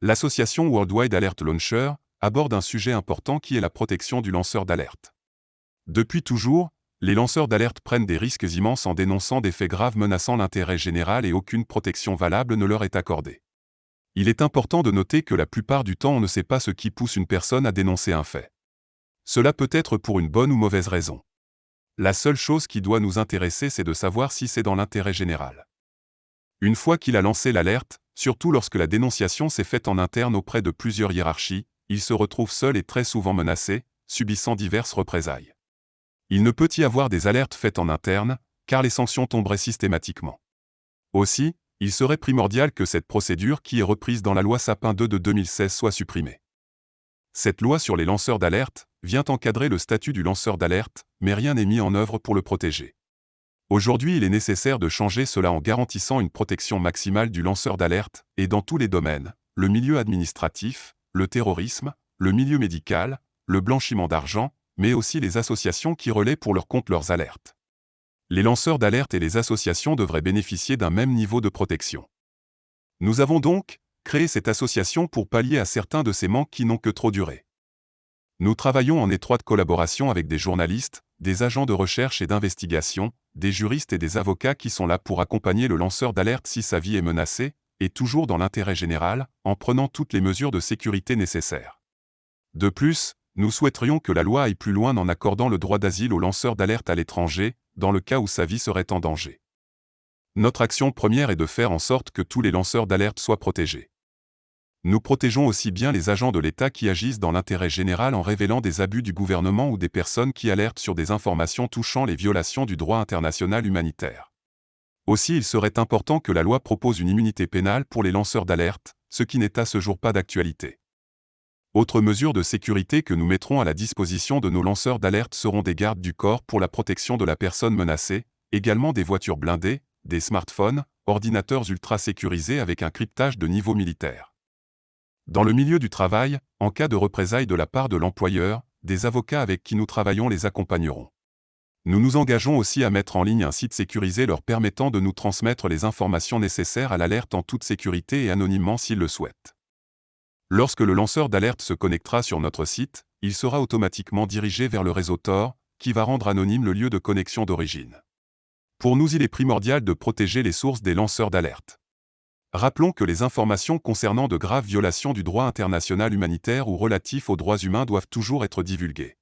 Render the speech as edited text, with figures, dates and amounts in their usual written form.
L'association Worldwide Alert Launcher aborde un sujet important qui est la protection du lanceur d'alerte. Depuis toujours, les lanceurs d'alerte prennent des risques immenses en dénonçant des faits graves menaçant l'intérêt général et aucune protection valable ne leur est accordée. Il est important de noter que la plupart du temps on ne sait pas ce qui pousse une personne à dénoncer un fait. Cela peut être pour une bonne ou mauvaise raison. La seule chose qui doit nous intéresser, c'est de savoir si c'est dans l'intérêt général. Une fois qu'il a lancé l'alerte, surtout lorsque la dénonciation s'est faite en interne auprès de plusieurs hiérarchies, il se retrouve seul et très souvent menacé, subissant diverses représailles. Il ne peut y avoir des alertes faites en interne, car les sanctions tomberaient systématiquement. Aussi, il serait primordial que cette procédure qui est reprise dans la loi Sapin 2 de 2016 soit supprimée. Cette loi sur les lanceurs d'alerte vient encadrer le statut du lanceur d'alerte, mais rien n'est mis en œuvre pour le protéger. Aujourd'hui, il est nécessaire de changer cela en garantissant une protection maximale du lanceur d'alerte, et dans tous les domaines, le milieu administratif, le terrorisme, le milieu médical, le blanchiment d'argent, mais aussi les associations qui relaient pour leur compte leurs alertes. Les lanceurs d'alerte et les associations devraient bénéficier d'un même niveau de protection. Nous avons donc créé cette association pour pallier à certains de ces manques qui n'ont que trop duré. Nous travaillons en étroite collaboration avec des journalistes, des agents de recherche et d'investigation, des juristes et des avocats qui sont là pour accompagner le lanceur d'alerte si sa vie est menacée, et toujours dans l'intérêt général, en prenant toutes les mesures de sécurité nécessaires. De plus, nous souhaiterions que la loi aille plus loin en accordant le droit d'asile aux lanceurs d'alerte à l'étranger, dans le cas où sa vie serait en danger. Notre action première est de faire en sorte que tous les lanceurs d'alerte soient protégés. Nous protégeons aussi bien les agents de l'État qui agissent dans l'intérêt général en révélant des abus du gouvernement ou des personnes qui alertent sur des informations touchant les violations du droit international humanitaire. Aussi, il serait important que la loi propose une immunité pénale pour les lanceurs d'alerte, ce qui n'est à ce jour pas d'actualité. Autre mesure de sécurité que nous mettrons à la disposition de nos lanceurs d'alerte seront des gardes du corps pour la protection de la personne menacée, également des voitures blindées, des smartphones, ordinateurs ultra sécurisés avec un cryptage de niveau militaire. Dans le milieu du travail, en cas de représailles de la part de l'employeur, des avocats avec qui nous travaillons les accompagneront. Nous nous engageons aussi à mettre en ligne un site sécurisé leur permettant de nous transmettre les informations nécessaires à l'alerte en toute sécurité et anonymement s'ils le souhaitent. Lorsque le lanceur d'alerte se connectera sur notre site, il sera automatiquement dirigé vers le réseau Tor, qui va rendre anonyme le lieu de connexion d'origine. Pour nous, il est primordial de protéger les sources des lanceurs d'alerte. Rappelons que les informations concernant de graves violations du droit international humanitaire ou relatifs aux droits humains doivent toujours être divulguées.